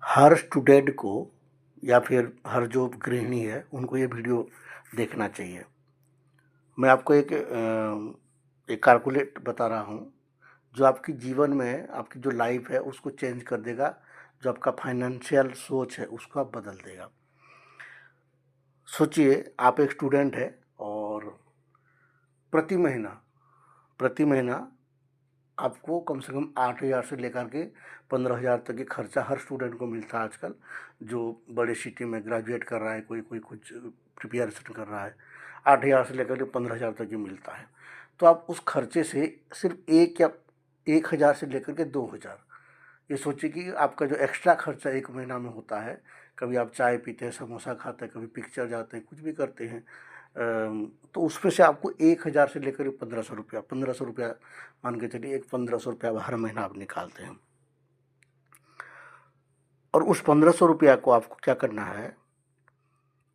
हर student को या फिर हर जो गृहिणी है उनको ये वीडियो देखना चाहिए। मैं आपको एक कैलकुलेट बता रहा हूँ, जो आपके जीवन में आपकी जो लाइफ है उसको चेंज कर देगा, जो आपका फाइनेंशियल सोच है उसको आप बदल देगा। सोचिए आप एक स्टूडेंट है और प्रति महीना आपको कम से कम 8,000 से लेकर के 15,000 तक की खर्चा हर स्टूडेंट को मिलता है आजकल, जो बड़े सिटी में ग्रेजुएट कर रहा है, कोई कोई कुछ प्रिपरेशन कर रहा है। 8,000 से लेकर के 15,000 तक की मिलता है। तो आप उस खर्चे से सिर्फ 1,000 से लेकर के 2,000, ये सोचिए कि आपका जो एक्स्ट्रा खर्चा एक महीना में होता है, कभी आप चाय पीते हैं, समोसा खाते हैं, कभी पिक्चर जाते हैं, कुछ भी करते हैं, तो उसमें से आपको 1,000 से लेकर 1,500 रुपया मान के चलिए, 1,500 रुपया हर महीना आप निकालते हैं। और उस 1,500 रुपया को आपको क्या करना है,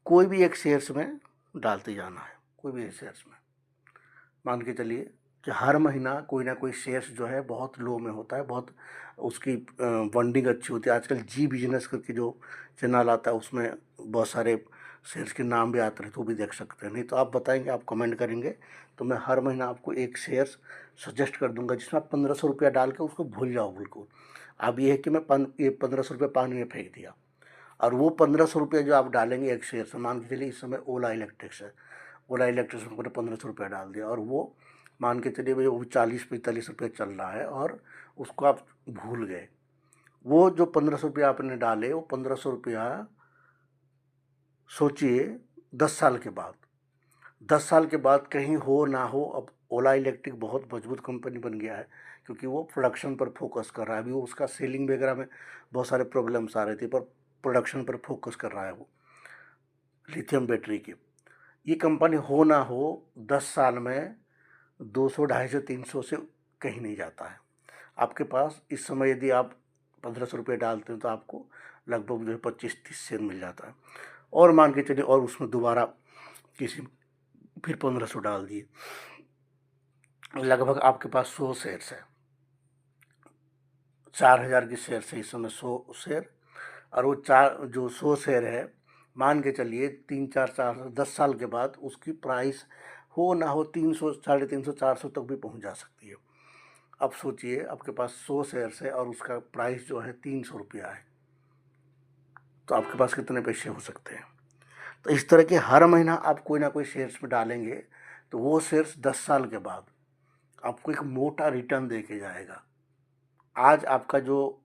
कोई भी एक शेयर्स में डालते जाना है। कोई भी एक शेयर्स में मान के चलिए कि हर महीना कोई ना कोई शेयर्स जो है बहुत लो में होता है, बहुत उसकी फंडिंग अच्छी होती है। आजकल जी बिजनेस करके जो चैनल आता है उसमें बहुत सारे शेयर्स के नाम भी आते हैं, तो वो भी देख सकते हैं। नहीं तो आप बताएंगे, आप कमेंट करेंगे, तो मैं हर महीना आपको एक शेयर्स सजेस्ट कर दूंगा, जिसमें आप 1,500 रुपया डाल के उसको भूल जाओ बिल्कुल। अब ये है कि मैं ये 1,500 रुपया पानी में फेंक दिया, और वो 1,500 रुपया जो आप डालेंगे एक शेयर से, मान के चलिए इस समय ओला इलेक्ट्रिक्स है, ओला इलेक्ट्रिक्स में मैंने 1,500 रुपया डाल दिया, और वो मान के चलिए भाई वो 40-45 रुपये चल रहा है, और उसको आप भूल गए। वो जो 1,500 रुपया आपने डाले, वो 1,500 रुपया सोचिए 10 साल के बाद, 10 साल के बाद कहीं हो ना हो, अब ओला इलेक्ट्रिक बहुत मजबूत कंपनी बन गया है, क्योंकि वो प्रोडक्शन पर फोकस कर रहा है। अभी वो उसका सेलिंग वगैरह में बहुत सारे प्रॉब्लम्स आ रहे थे, पर प्रोडक्शन पर फोकस कर रहा है वो लिथियम बैटरी की। ये कंपनी हो ना हो 10 साल में 200, 250, 300 से कहीं नहीं जाता है। आपके पास इस समय यदि आप 1,500 रुपये डालते हैं तो आपको लगभग जो है 25-30 शेयर मिल जाता है। और मान के चलिए, और उसमें दोबारा किसी फिर 1,500 डाल दिए, लगभग आपके पास 100 शेयर्स है। 4,000 की शेयर से इस समय 100 शेयर, और वो जो 100 शेयर है, मान के चलिए 3-4 10 साल के बाद उसकी प्राइस हो ना हो 300, 350, 400 तक भी पहुंच जा सकती है। अब सोचिए आपके पास 100 शेयर्स है और उसका प्राइस जो है 300 रुपया है, तो आपके पास कितने पैसे हो सकते हैं। तो इस तरह के हर महीना आप कोई ना कोई शेयर्स में डालेंगे, तो वो शेयर्स 10 साल के बाद आपको एक मोटा रिटर्न दे के जाएगा। आज आपका जो